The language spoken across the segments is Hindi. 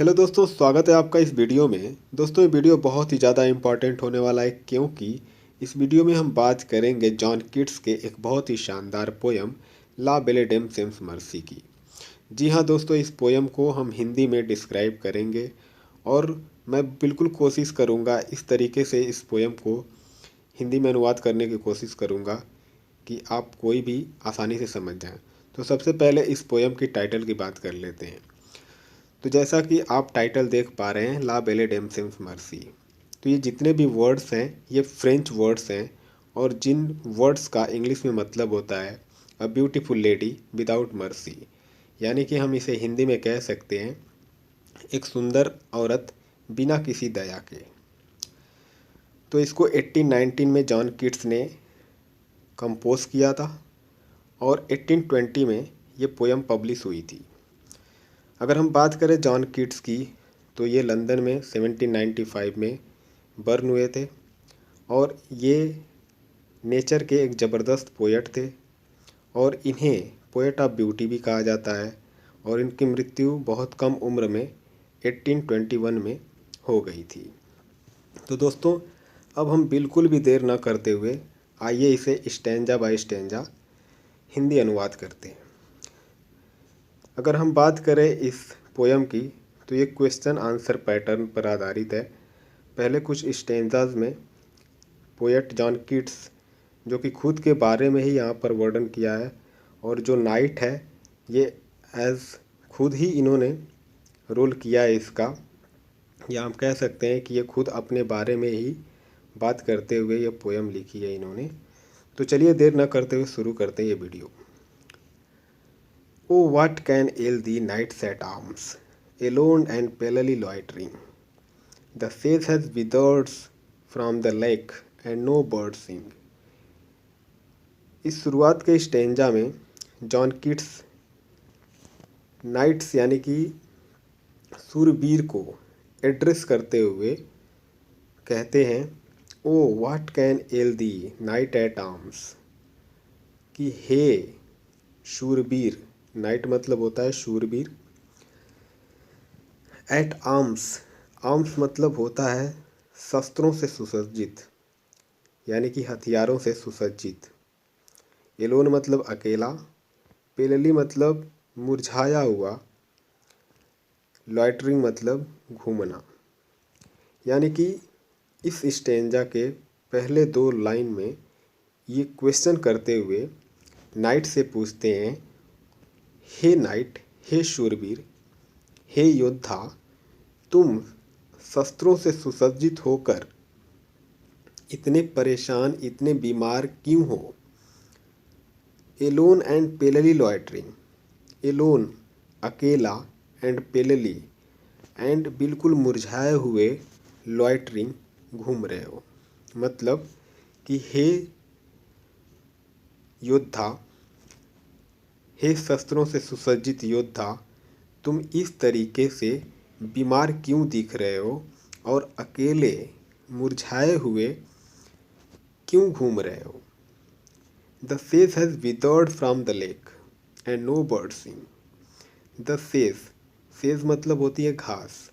हेलो दोस्तों, स्वागत है आपका इस वीडियो में। दोस्तों, ये वीडियो बहुत ही ज़्यादा इम्पॉर्टेंट होने वाला है क्योंकि इस वीडियो में हम बात करेंगे जॉन कीट्स के एक बहुत ही शानदार पोयम ला बेले डेम सेम्स मर्सी की। जी हाँ दोस्तों, इस पोयम को हम हिंदी में डिस्क्राइब करेंगे और मैं बिल्कुल कोशिश करूँगा इस तरीके से इस पोयम को हिंदी में अनुवाद करने की कोशिश करूँगा कि आप कोई भी आसानी से समझ जाएं। तो सबसे पहले इस पोयम की टाइटल की बात कर लेते हैं। तो जैसा कि आप टाइटल देख पा रहे हैं, ला बेले डेम सेम्स मर्सी। तो ये जितने भी वर्ड्स हैं ये फ्रेंच वर्ड्स हैं और जिन वर्ड्स का इंग्लिश में मतलब होता है a beautiful lady without mercy, यानी कि हम इसे हिंदी में कह सकते हैं एक सुंदर औरत बिना किसी दया के। तो इसको 1819 में जॉन कीट्स ने कंपोज किया था और 1820 में ये पोयम पब्लिश हुई थी। अगर हम बात करें जॉन कीट्स की, तो ये लंदन में 1795 में बर्न हुए थे और ये नेचर के एक ज़बरदस्त पोएट थे और इन्हें पोएट ऑफ ब्यूटी भी कहा जाता है और इनकी मृत्यु बहुत कम उम्र में 1821 में हो गई थी। तो दोस्तों, अब हम बिल्कुल भी देर न करते हुए आइए इसे स्टैंजा बाय स्टैंजा हिंदी अनुवाद करते हैं। अगर हम बात करें इस पोयम की, तो ये क्वेश्चन आंसर पैटर्न पर आधारित है। पहले कुछ स्टेंजाज में पोएट जॉन कीट्स, जो कि खुद के बारे में ही यहाँ पर वर्णन किया है, और जो नाइट है ये एज खुद ही इन्होंने रोल किया है इसका, या हम कह सकते हैं कि ये खुद अपने बारे में ही बात करते हुए ये पोयम लिखी है इन्होंने। तो चलिए देर न करते हुए शुरू करते हैं ये video. Oh, what can ail thee, nights at arms, alone and palely loitering? The sage has withered from the lake, and no birds sing. इस शुरुआत के स्टेंजा में जॉन कीट्स नाइट्स यानी कि सूरबीर को एड्रेस करते हुए कहते हैं, O what can ail thee knight at arms, कि हे शूरबीर, नाइट मतलब होता है शूरबीर, एट आर्म्स, आर्म्स मतलब होता है शस्त्रों से सुसज्जित, यानी कि हथियारों से सुसज्जित। एलोन मतलब अकेला, पेलली मतलब मुरझाया हुआ, लॉइटरिंग मतलब घूमना। यानी कि इस स्टेंजा के पहले दो लाइन में ये क्वेश्चन करते हुए नाइट से पूछते हैं, हे नाइट, हे शूरवीर, हे योद्धा, तुम शस्त्रों से सुसज्जित होकर इतने परेशान, इतने बीमार क्यों हो? Alone and palely loitering, alone अकेला, एंड पेलली एंड बिल्कुल मुरझाए हुए, लॉइटरिंग घूम रहे हो। मतलब कि हे योद्धा, हे शस्त्रों से सुसज्जित योद्धा, तुम इस तरीके से बीमार क्यों दिख रहे हो और अकेले मुरझाए हुए क्यों घूम रहे हो? द सेज has withered from the lake and no bird Singh. The sage, says मतलब होती है घास,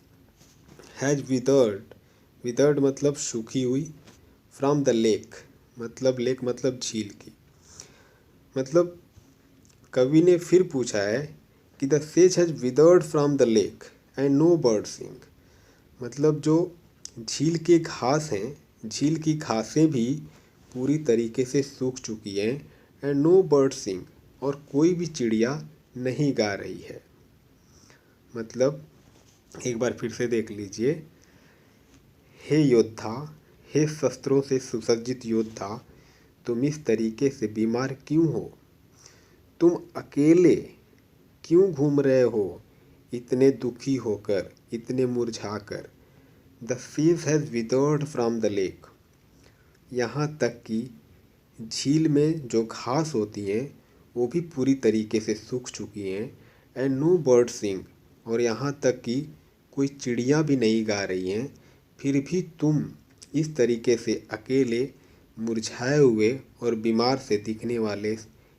हैज़ विदर्ड, विदर्ड मतलब सूखी हुई, फ्रॉम द लेक मतलब लेक मतलब झील की। मतलब कवि ने फिर पूछा है कि द सेज has withered from the lake and no bird sing, मतलब जो झील के घास हैं, झील की घासें भी पूरी तरीके से सूख चुकी हैं, एंड नो बर्ड सिंग, और कोई भी चिड़िया नहीं गा रही है। मतलब एक बार फिर से देख लीजिए, हे योद्धा, हे शस्त्रों से सुसज्जित योद्धा, तुम इस तरीके से बीमार क्यों हो? तुम अकेले क्यों घूम रहे हो इतने दुखी होकर, इतने मुरझाकर? द सीज has withered from the lake, यहाँ तक कि झील में जो घास होती हैं वो भी पूरी तरीके से सूख चुकी हैं, एंड नो बर्ड सिंग, और यहाँ तक कि कोई चिड़िया भी नहीं गा रही हैं, फिर भी तुम इस तरीके से अकेले, मुरझाए हुए और बीमार से दिखने वाले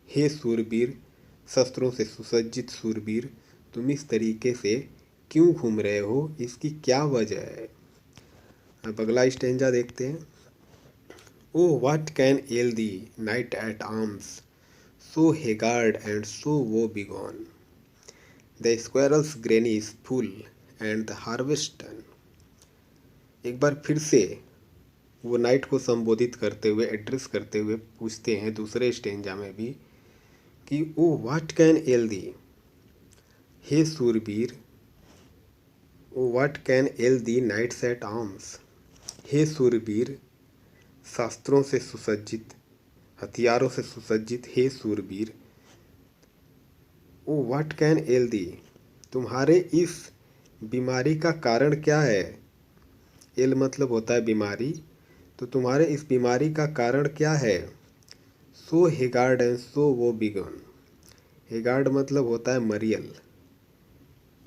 हे शूरवीर, शस्त्रों से सुसज्जित शूरवीर, तुम इस तरीके से क्यों घूम रहे हो, इसकी क्या वजह है। अब अगला स्टेंजा देखते हैं। O what can ail thee knight at arms, so haggard and so woebegone, the squirrel's grain is full and the harvest done. एक बार फिर से वो नाइट को संबोधित करते हुए, एड्रेस करते हुए पूछते हैं दूसरे स्टेंजा में भी कि O what can ail thee, हे सूरबीर, O what can ail thee knights at arms, हे सूरबीर, शास्त्रों से सुसज्जित, हथियारों से सुसज्जित हे सूरबीर, O what can ail thee, तुम्हारे इस बीमारी का कारण क्या है। एल मतलब होता है बीमारी, तो तुम्हारे इस बीमारी का कारण क्या है। सो हेगार्ड एंड सो वो बिगन, हेगार्ड मतलब होता है मरियल,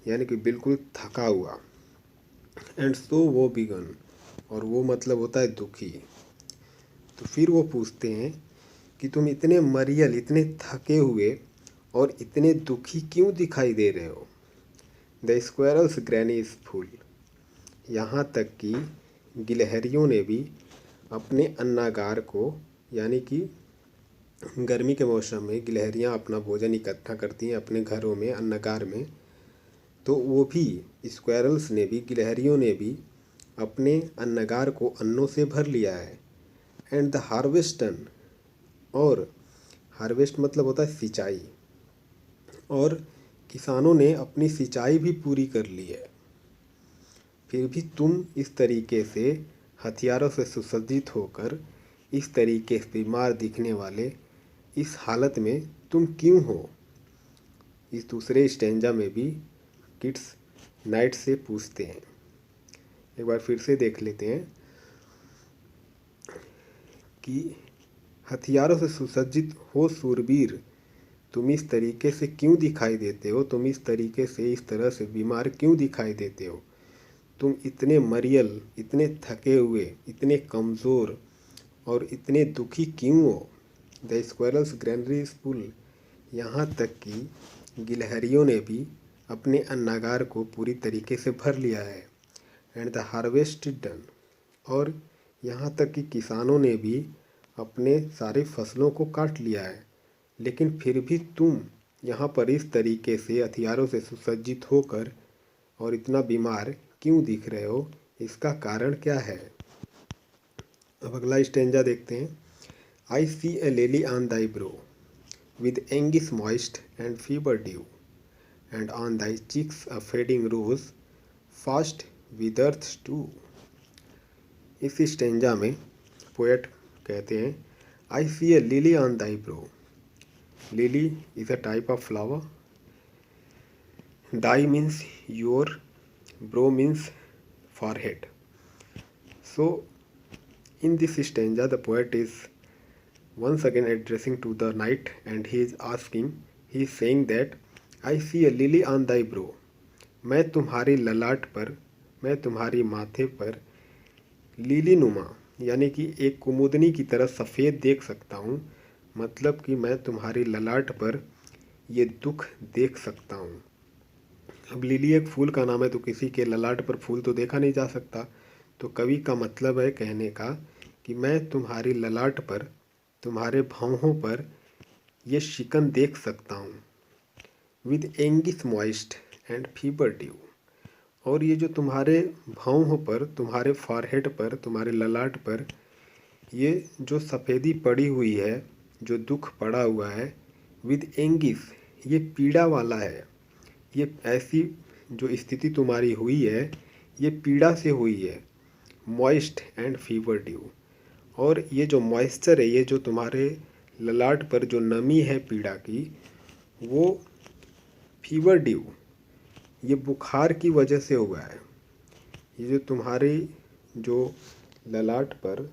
यानी कि बिल्कुल थका हुआ, एंड सो वो बिगन, और वो मतलब होता है दुखी। तो फिर वो पूछते हैं कि तुम इतने मरियल, इतने थके हुए और इतने दुखी क्यों दिखाई दे रहे हो। The squirrels granny is full, यहाँ तक कि गिलहरियों ने भी अपने अन्नागार को, यानी कि गर्मी के मौसम में गिलहरियाँ अपना भोजन इकट्ठा करती हैं अपने घरों में, अन्नागार में, तो वो भी स्क्वायरल्स ने भी, गिलहरियों ने भी अपने अन्नागार को अन्नों से भर लिया है। एंड द हार्वेस्ट डन, और हार्वेस्ट मतलब होता है सिंचाई, और किसानों ने अपनी सिंचाई भी पूरी कर ली है। फिर भी तुम इस तरीके से हथियारों से सुसज्जित होकर, इस तरीके से बीमार दिखने वाले इस हालत में तुम क्यों हो। इस दूसरे स्टेंजा में भी किड्स नाइट से पूछते हैं। एक बार फिर से देख लेते हैं कि हथियारों से सुसज्जित हो सूरबीर, तुम इस तरीके से क्यों दिखाई देते हो, तुम इस तरीके से, इस तरह से बीमार क्यों दिखाई देते हो, तुम इतने मरियल, इतने थके हुए, इतने कमज़ोर और इतने दुखी क्यों हो। The squirrels granary is full, यहाँ तक कि गिलहरियों ने भी अपने अन्नागार को पूरी तरीके से भर लिया है। एंड द हार्वेस्ट डन, और यहाँ तक कि किसानों ने भी अपने सारे फसलों को काट लिया है, लेकिन फिर भी तुम यहाँ पर इस तरीके से हथियारों से सुसज्जित होकर और इतना बीमार क्यों दिख रहे हो, इसका कारण क्या है। अब अगला स्टेंजा देखते हैं। I see a lily on thy brow with anguish moist and fever dew, and on thy cheeks a fading rose fast withereth too। इस स्टेंजा में पोएट कहते हैं, I see a lily on thy brow, lily is a type of flower, thy means your, brow means forehead. So in this stanza the poet is once again addressing to the night, and he is asking, he is saying that I see a lily on thy brow, मैं तुम्हारी ललाट पर, मैं तुम्हारी माथे पर लीली नुमा, यानी कि एक कुमुदनी की तरह सफ़ेद देख सकता हूँ। मतलब कि मैं तुम्हारी ललाट पर ये दुख देख सकता हूँ। अब लिली एक फूल का नाम है, तो किसी के ललाट पर फूल तो देखा नहीं जा सकता, तो कवि का मतलब है कहने का कि मैं तुम्हारी ललाट पर, तुम्हारे भौहों पर ये शिकन देख सकता हूँ। With anguish moist and fever dew, और ये जो तुम्हारे भौहों पर, तुम्हारे फॉरहेड पर, तुम्हारे ललाट पर ये जो सफ़ेदी पड़ी हुई है, जो दुख पड़ा हुआ है, विद एंगिस, ये पीड़ा वाला है। ये ऐसी जो स्थिति तुम्हारी हुई है, ये पीड़ा से हुई है। मॉइस्ट एंड फीवर ड्यू, और ये जो मॉइस्चर है, ये जो तुम्हारे ललाट पर जो नमी है पीड़ा की, वो फीवर ड्यू, ये बुखार की वजह से हुआ है। ये जो तुम्हारी जो ललाट पर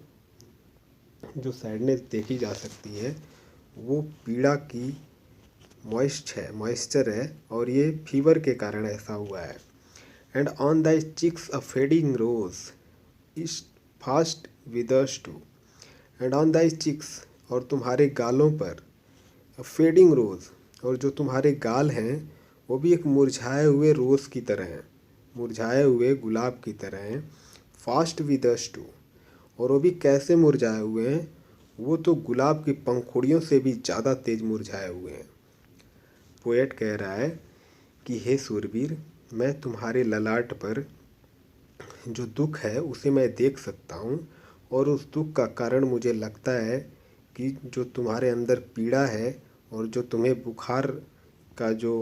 जो सैडनेस देखी जा सकती है, वो पीड़ा की मॉइस्चर है, और ये फीवर के कारण ऐसा हुआ है। And on thy cheeks a fading rose is fast withers too, and on thy cheeks, और तुम्हारे गालों पर फेडिंग रोज़, और जो तुम्हारे गाल हैं वो भी एक मुरझाए हुए रोज़ की तरह हैं। मुरझाए हुए गुलाब की तरह हैं, फास्ट विद अस टू। और वो भी कैसे मुरझाए हुए हैं, वो तो गुलाब की पंखुड़ियों से भी ज़्यादा तेज मुरझाए हुए हैं। पोएट कह रहा है कि हे सूरवीर, मैं तुम्हारे ललाट पर जो दुख है उसे मैं देख सकता हूँ, और उस दुख का कारण मुझे लगता है कि जो तुम्हारे अंदर पीड़ा है और जो तुम्हें बुखार का जो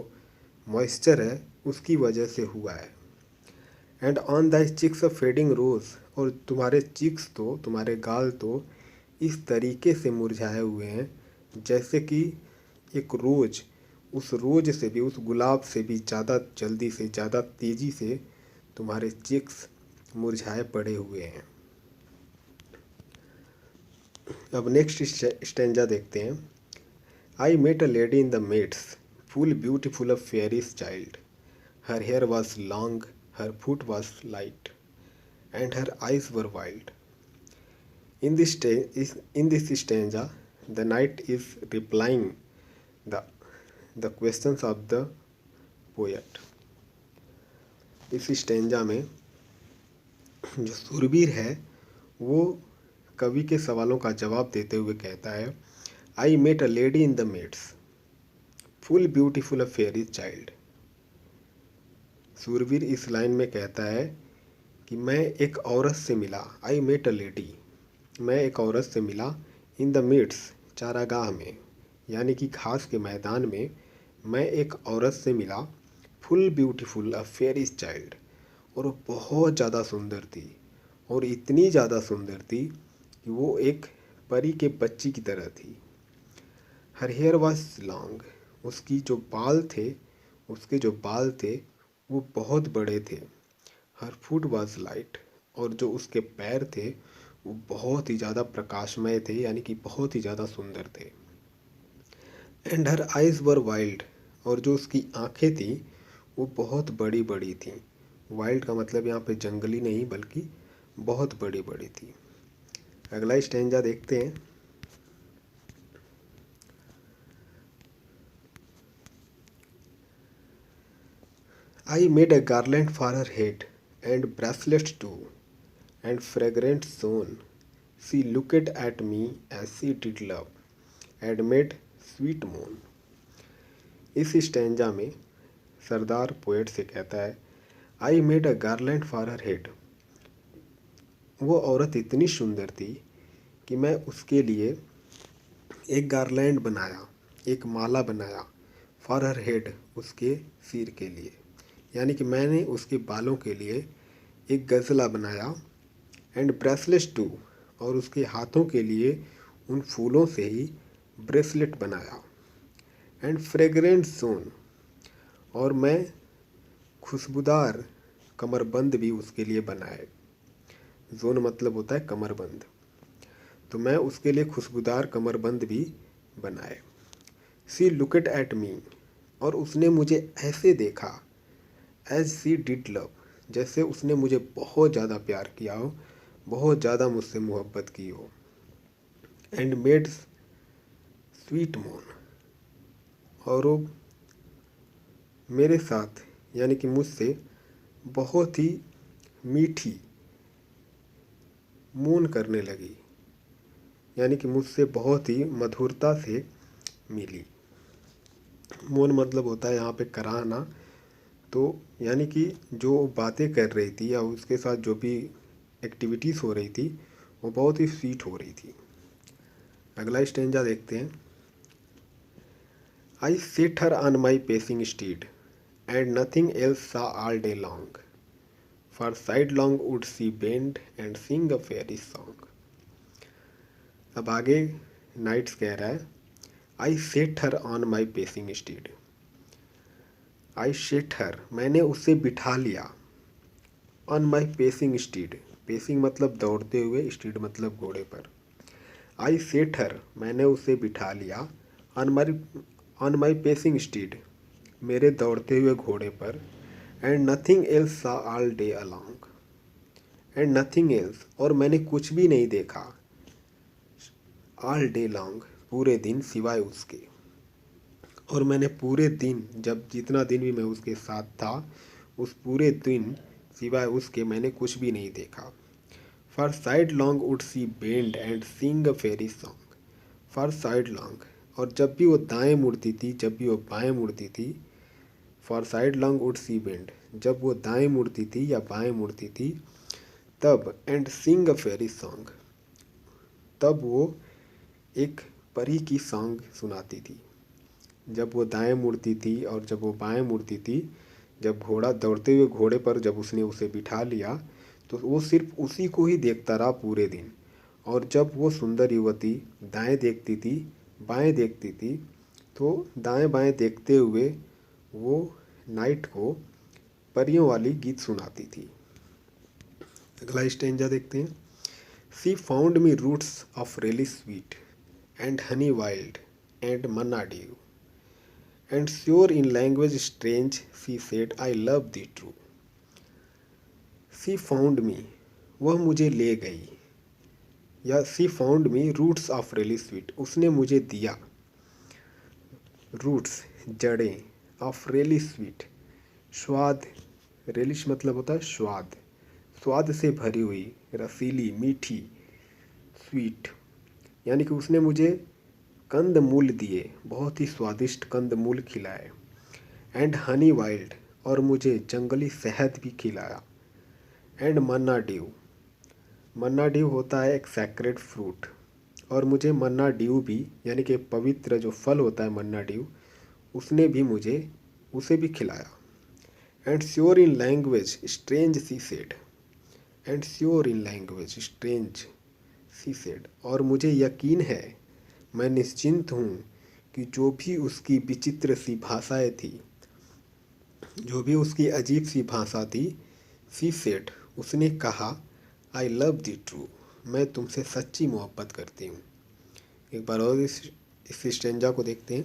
मॉइस्चर है उसकी वजह से हुआ है। And on thy cheeks a fading rose, और तुम्हारे चिक्स तो, तुम्हारे गाल तो इस तरीके से मुरझाए हुए हैं जैसे कि एक रोज, उस रोज से भी, उस गुलाब से भी ज़्यादा जल्दी से, ज़्यादा तेज़ी से तुम्हारे चिक्स मुरझाए पड़े हुए हैं। अब नेक्स्ट स्टेंजा देखते हैं। I met a lady in the meads, full beautiful a faery's child, her hair was long, her foot was light, and her eyes were wild. In this stanza, the knight is replying the the questions of the poet. इस स्टेंजा में जो सूरबीर है वो कवि के सवालों का जवाब देते हुए कहता है, I met a lady in the meads, full beautiful a fairy child. सूरबीर इस लाइन में कहता है कि मैं एक औरत से मिला, आई मेट अ लेडी, मैं एक औरत से मिला, इन द मिड्स, चारागाह में, यानी कि घास के मैदान में मैं एक औरत से मिला, full beautiful a faery's child, और वो बहुत ज़्यादा सुंदर थी, और इतनी ज़्यादा सुंदर थी कि वो एक परी के बच्ची की तरह थी। हर हेयर वॉज लॉन्ग, उसकी जो बाल थे, उसके जो बाल थे वो बहुत बड़े थे। हर फुट वॉज लाइट, और जो उसके पैर थे वो बहुत ही ज़्यादा प्रकाशमय थे, यानी कि बहुत ही ज़्यादा सुंदर थे। And her eyes were wild, और जो उसकी आँखें थी वो बहुत बड़ी बड़ी थी। वाइल्ड का मतलब यहाँ पे जंगली नहीं बल्कि बहुत बड़ी बड़ी थी। अगला स्टेंजा देखते हैं। I made a garland for her head and bracelets too and fragrant zone, she looked at me as she did love and made sweet moan. इस स्टेंजा में सरदार पोएट से कहता है, I made a garland for her head, वो औरत इतनी सुंदर थी कि मैं उसके लिए एक गार्लैंड बनाया, एक माला बनाया, फॉर हर हेड, उसके सिर के लिए, यानी कि मैंने उसके बालों के लिए एक गजला बनाया, एंड ब्रेसलेट टू, और उसके हाथों के लिए उन फूलों से ही ब्रेसलेट बनाया, एंड फ्रेग्रेंट जोन, और मैं खुशबूदार कमरबंद भी उसके लिए बनाए। जोन मतलब होता है कमरबंद, तो मैं उसके लिए खुशबूदार कमरबंद भी बनाए। सी लुकड एट मी, और उसने मुझे ऐसे देखा, एज सी डिड लव, जैसे उसने मुझे बहुत ज़्यादा प्यार किया हो, बहुत ज़्यादा मुझसे मोहब्बत की हो। एंड मेड स्वीट मोन, और वो मेरे साथ यानी कि मुझसे बहुत ही मीठी मून करने लगी, यानी कि मुझसे बहुत ही मधुरता से मिली। मौन मतलब होता है यहाँ पे कराहना, तो यानी कि जो बातें कर रही थी या उसके साथ जो भी एक्टिविटीज़ हो रही थी वो बहुत ही स्वीट हो रही थी। अगला स्टेंजा देखते हैं। I set her on my pacing steed and nothing else saw all day long, for sidelong would she bend and sing a faery song. अब आगे नाइट्स कह रहा है, I set her on my pacing steed, I set her, मैंने उसे बिठा लिया, on my pacing steed, pacing मतलब दौड़ते हुए, स्टीड मतलब घोड़े पर। आई सेट हर, मैंने उसे बिठा लिया, ऑन माई पेसिंग स्टीड, मेरे दौड़ते हुए घोड़े पर। And nothing else saw all day along, and nothing else, और मैंने कुछ भी नहीं देखा, ऑल डे लॉन्ग, पूरे दिन सिवाय उसके। और मैंने पूरे दिन, जब जितना दिन भी मैं उसके साथ था उस पूरे दिन सिवाय उसके मैंने कुछ भी नहीं देखा। For sidelong would she bend and sing a faery song. For sidelong, और जब भी वो दाएं मुड़ती थी, जब भी वो बाएं मुड़ती थी। For sidelong would she bend, जब वो दाएं मुड़ती थी या बाएं मुड़ती थी तब, and sing a faery song, तब वो एक परी की सॉन्ग सुनाती थी। जब वो दाएं मुड़ती थी और जब वो बाएं मुड़ती थी, जब घोड़ा दौड़ते हुए घोड़े पर जब उसने उसे बिठा लिया तो वो सिर्फ उसी को ही देखता रहा पूरे दिन। और जब वो सुंदर युवती दाएं देखती थी, बाएं देखती थी, तो दाएं बाएं देखते हुए वो नाइट को परियों वाली गीत सुनाती थी। अगला स्टेंजा देखते हैं। She found me roots of relish sweet and honey wild and manna dew and sure in language strange she said I love thee true. She found me, वह मुझे ले गई, या she found me roots of relish sweet, उसने मुझे दिया। रूट्स जड़ें, ऑफ रेली स्वीट स्वाद, रेलिश मतलब होता है स्वाद, स्वाद से भरी हुई, रसीली, मीठी, स्वीट, यानी कि उसने मुझे कंद मूल दिए, बहुत ही स्वादिष्ट कंद मूल खिलाए। एंड हनी वाइल्ड, और मुझे जंगली शहद भी खिलाया। And manna due, Manna due होता है एक सैक्रेड फ्रूट, और मुझे मन्ना ड्यू भी, यानी कि पवित्र जो फल होता है मन्ना ड्यू, उसने भी मुझे उसे भी खिलाया। And sure in language strange she said, and sure in language strange she said, और मुझे यकीन है, मैं निश्चिंत हूँ कि जो भी उसकी विचित्र सी भाषाएं थी, जो भी उसकी अजीब सी भाषा थी, सी सेड, उसने कहा, आई लव दी ट्रू, मैं तुमसे सच्ची मोहब्बत करती हूँ। एक बार और इस स्टेंजा को देखते हैं।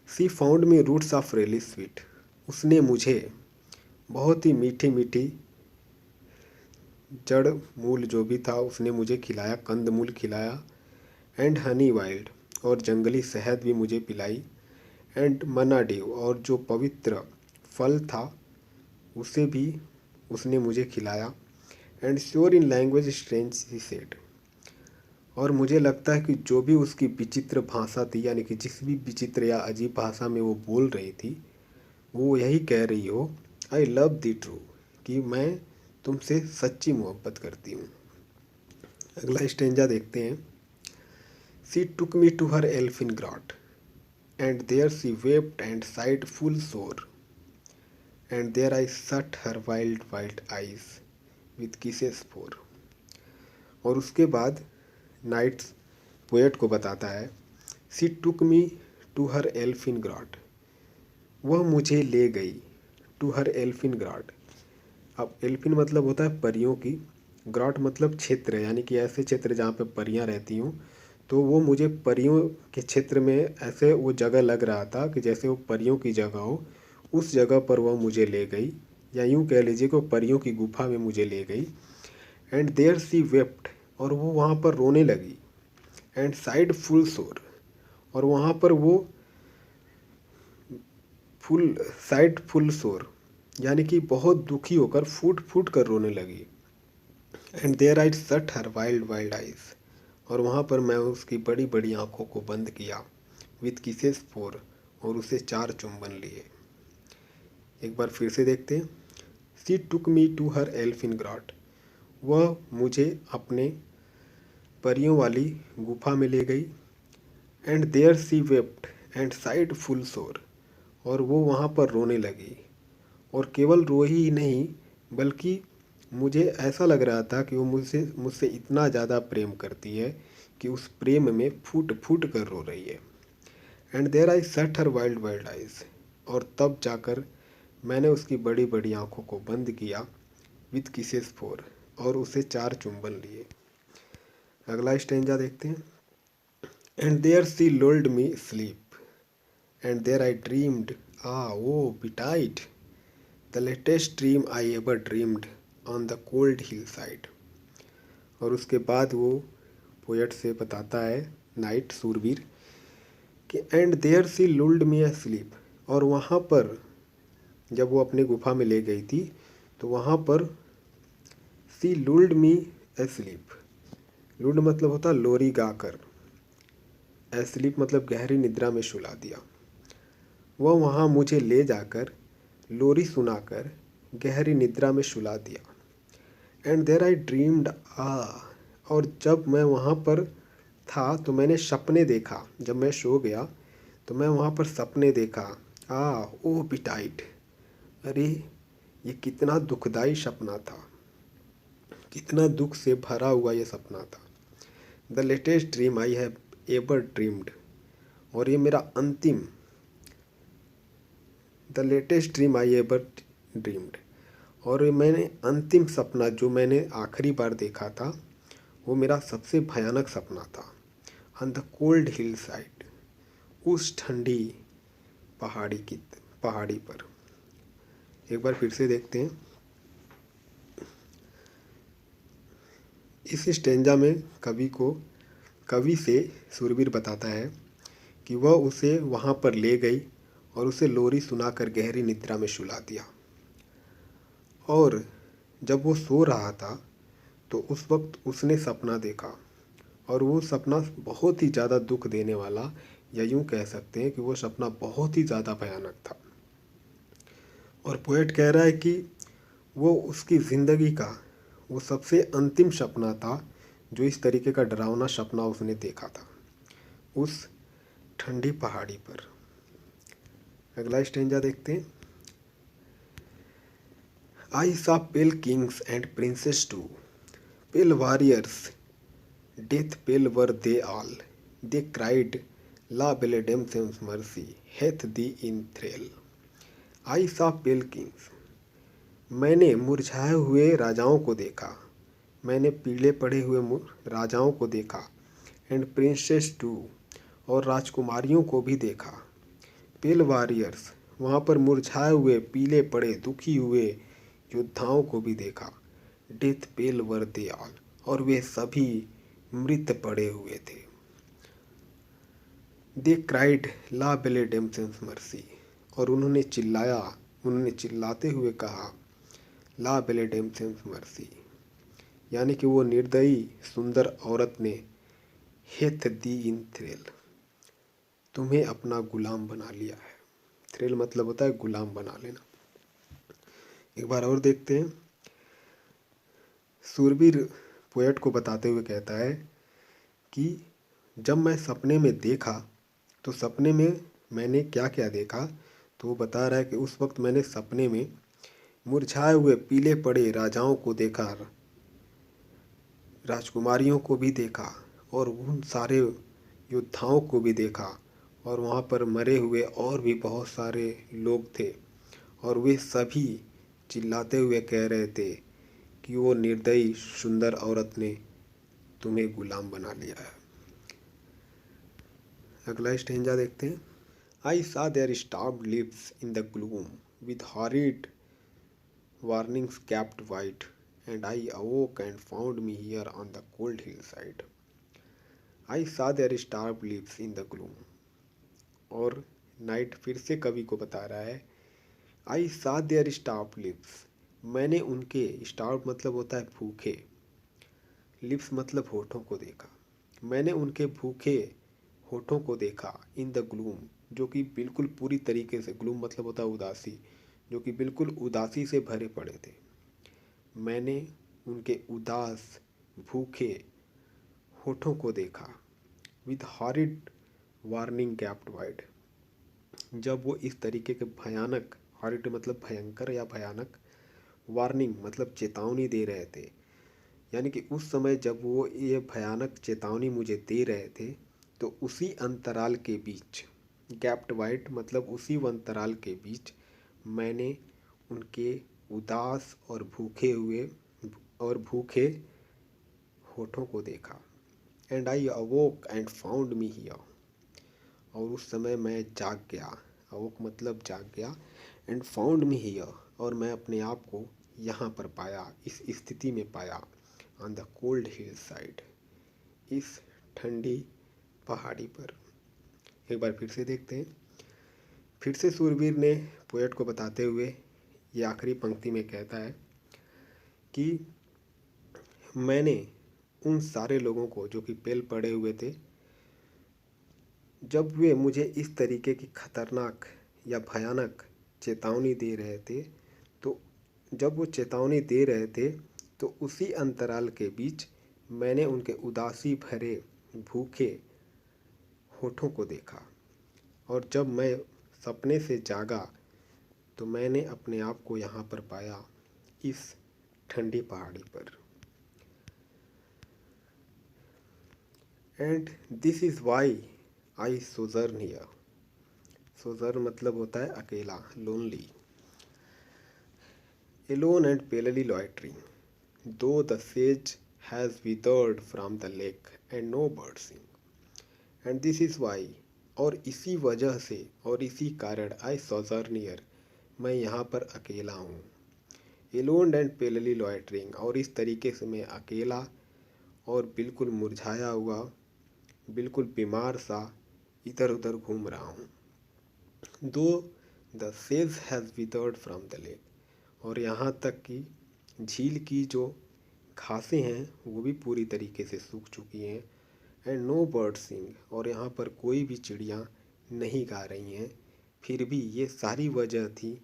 She found me roots of relish sweet, उसने मुझे बहुत ही मीठी मीठी जड़ मूल जो भी था उसने मुझे खिलाया, कंद मूल खिलाया। एंड हनी वाइल्ड, और जंगली शहद भी मुझे पिलाई। एंड मन्ना ड्यू, और जो पवित्र फल था उसे भी उसने मुझे खिलाया। And sure in language strange she said, और मुझे लगता है कि जो भी उसकी विचित्र भाषा थी, यानी कि जिस भी विचित्र या अजीब भाषा में वो बोल रही थी, वो यही कह रही हो, आई लव दी ट्रू, कि मैं तुमसे सच्ची मोहब्बत करती हूँ। अगला स्टेंजा देखते हैं। She took me to her elfin grot and there she wept and sighed full sore and there I shut her wild wild eyes with kisses four. और उसके बाद नाइट्स पोएट को बताता है, सी took me to her elfin ग्रॉट, वह मुझे ले गई, टू हर एल्फिन ग्रॉट। अब एल्फिन मतलब होता है परियों की, ग्रॉट मतलब क्षेत्र, यानी कि ऐसे क्षेत्र जहाँ पे परियां रहती हूँ। तो वो मुझे परियों के क्षेत्र में ऐसे वो जगह लग रहा था कि जैसे वो परियों की जगह हो, उस जगह पर वह मुझे ले गई, या यूँ कह लीजिए कि वो परियों की गुफा में मुझे ले गई। एंड देयर सी वेप्ट, और वो वहाँ पर रोने लगी। एंड साइड फुल सोर, और वहाँ पर वो फुल साइड फुल सोर, यानी कि बहुत दुखी होकर फूट फूट कर रोने लगी। And there I shut her wild wild eyes, और वहाँ पर मैं उसकी बड़ी बड़ी आंखों को बंद किया, विथ किसेस फोर, और उसे 4 चुंबन लिए। एक बार फिर से देखते हैं। She took me to her elfin ग्रॉट, वह मुझे अपने परियों वाली गुफा में ले गई। And there she wept and sighed full sore, और वो वहाँ पर रोने लगी, और केवल रो ही नहीं बल्कि मुझे ऐसा लग रहा था कि वो मुझसे मुझसे इतना ज़्यादा प्रेम करती है कि उस प्रेम में फूट फूट कर रो रही है। And there I set her wild wild eyes, और तब जाकर मैंने उसकी बड़ी बड़ी आंखों को बंद किया, विथ किसेस फोर, और उसे 4 चुंबन लिए। अगला स्टेंजा देखते हैं। And there she lulled me sleep and there I dreamed, O betide, the latest dream I ever dreamed on the cold hill side. और उसके बाद वो पोएट से बताता है, नाइट सूरवीर, कि and there she lulled me sleep, और वहाँ पर जब वो अपने गुफा में ले गई थी तो वहाँ पर सी लुल्ड मी एस्लीप। लुल्ड मतलब होता लोरी गाकर, एस्लीप मतलब गहरी निद्रा में सुला दिया। वह वहाँ मुझे ले जाकर लोरी सुनाकर गहरी निद्रा में सुला दिया। एंड देयर आई ड्रीम्ड और जब मैं वहाँ पर था तो मैंने सपने देखा। जब मैं सो गया तो मैं वहाँ पर सपने देखा। ओ बिटाइट, अरे ये कितना दुखदाई सपना था, कितना दुख से भरा हुआ ये सपना था। The latest dream I have ever dreamed, और ये मेरा अंतिम, the latest dream I ever dreamed, और मैंने अंतिम सपना जो मैंने आखिरी बार देखा था वो मेरा सबसे भयानक सपना था। On the cold hill side, उस ठंडी पहाड़ी पर। एक बार फिर से देखते हैं। इस स्टेंजा में कवि से सूरवीर बताता है कि वह उसे वहाँ पर ले गई और उसे लोरी सुनाकर गहरी निद्रा में सुला दिया। और जब वो सो रहा था तो उस वक्त उसने सपना देखा, और वो सपना बहुत ही ज़्यादा दुख देने वाला, या यूँ कह सकते हैं कि वो सपना बहुत ही ज़्यादा भयानक था। और पोएट कह रहा है कि वो उसकी ज़िंदगी का वो सबसे अंतिम सपना था जो इस तरीके का डरावना सपना उसने देखा था उस ठंडी पहाड़ी पर। अगला स्टेंजा देखते हैं। आई saw pale kings and princes too, pale warriors, death pale were they all. They cried, La belle Redemption's mercy hath thee in thrall. I saw pale kings, मैंने मुरझाए हुए राजाओं को देखा, मैंने पीले पड़े हुए राजाओं को देखा। एंड प्रिंसेस टू, और राजकुमारियों को भी देखा। पेल वॉरियर्स, वहाँ पर मुरझाए हुए, पीले पड़े, दुखी हुए योद्धाओं को भी देखा। Death pail were they all, और वे सभी मृत पड़े हुए थे। दे क्राइड ला बेले रेडेम्पशंस मर्सी, और उन्होंने चिल्लाते हुए कहा ला बेले रेडेम्पशंस मर्सी, यानी कि वो निर्दयी सुंदर औरत ने हेथ दी इन थ्रिल, तुम्हें अपना गुलाम बना लिया है। थ्रिल मतलब होता है गुलाम बना लेना। एक बार और देखते हैं। सूरवीर पोएट को बताते हुए कहता है कि जब मैं सपने में देखा तो सपने में मैंने क्या क्या देखा, तो वो बता रहा है कि उस वक्त मैंने सपने में मुरझाए हुए पीले पड़े राजाओं को देखा, राजकुमारियों को भी देखा, और उन सारे योद्धाओं को भी देखा, और वहाँ पर मरे हुए और भी बहुत सारे लोग थे, और वे सभी चिल्लाते हुए कह रहे थे कि वो निर्दयी सुंदर औरत ने तुम्हें गुलाम बना लिया है। अगला स्टेंजा देखते हैं। आई saw their starved lips in the gloom with horrid warnings capped white, and I awoke and found me here on the cold hillside. I saw their starved lips in the gloom, और नाइट फिर से कवि को बता रहा है आई saw their starved lips, मैंने उनके, starved मतलब होता है भूखे, लिप्स मतलब होठों को देखा, मैंने उनके भूखे होठों को देखा। इन द ग्लूम, जो कि बिल्कुल पूरी तरीके से, ग्लूम मतलब होता है उदासी, जो कि बिल्कुल उदासी से भरे पड़े थे। मैंने उनके उदास भूखे होठों को देखा। With horrid warning gapped wide, जब वो इस तरीके के भयानक, हॉरिड मतलब भयंकर या भयानक, वार्निंग मतलब चेतावनी दे रहे थे, यानी कि उस समय जब वो ये भयानक चेतावनी मुझे दे रहे थे तो उसी अंतराल के बीच, गैप्ड वाइड मतलब उसी अंतराल के बीच मैंने उनके उदास और भूखे होठों को देखा। And I अवोक and found me here, और उस समय मैं जाग गया, अवोक मतलब जाग गया, एंड फाउंड मी हियर, और मैं अपने आप को यहाँ पर पाया, इस स्थिति में पाया। On the cold hill side, इस ठंडी पहाड़ी पर। एक बार फिर से देखते हैं। फिर से सूरवीर ने पोएट को बताते हुए ये आखिरी पंक्ति में कहता है कि मैंने उन सारे लोगों को जो कि पेल पड़े हुए थे, जब वे मुझे इस तरीके की खतरनाक या भयानक चेतावनी दे रहे थे, तो जब वो चेतावनी दे रहे थे तो उसी अंतराल के बीच मैंने उनके उदासी भरे भूखे होठों को देखा, और जब मैं सपने से जागा तो मैंने अपने आप को यहाँ पर पाया, इस ठंडी पहाड़ी पर। And this is why I sojourn here. Sojourn मतलब होता है अकेला, lonely. Alone and palely loitering, though the सेज has withered from the lake and no bird sing. And this is why, और इसी वजह से और इसी कारण आई सोजर्न हियर, मैं यहाँ पर अकेला हूँ। एलोन एंड पेलली लॉइटरिंग, और इस तरीके से मैं अकेला और बिल्कुल मुरझाया हुआ, बिल्कुल बीमार सा इधर उधर घूम रहा हूँ। दो द सेज has withered from the lake, और यहाँ तक कि झील की जो घासें हैं वो भी पूरी तरीके से सूख चुकी हैं। एंड नो बर्ड सिंग, और यहाँ पर कोई भी चिड़िया नहीं गा रही हैं। फिर भी ये सारी वजह थी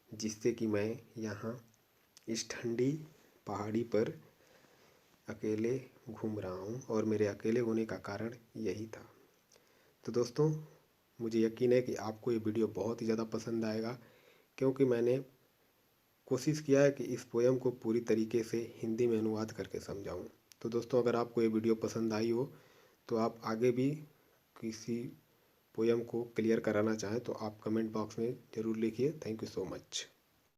जिससे कि मैं यहाँ इस ठंडी पहाड़ी पर अकेले घूम रहा हूँ, और मेरे अकेले होने का कारण यही था। तो दोस्तों, मुझे यकीन है कि आपको ये वीडियो बहुत ही ज़्यादा पसंद आएगा, क्योंकि मैंने कोशिश किया है कि इस पोयम को पूरी तरीके से हिंदी में अनुवाद करके समझाऊँ। तो दोस्तों, अगर आपको ये वीडियो पसंद आई हो तो आप आगे भी किसी पोयम को क्लियर कराना चाहें तो आप कमेंट बॉक्स में ज़रूर लिखिए। Thank you so much.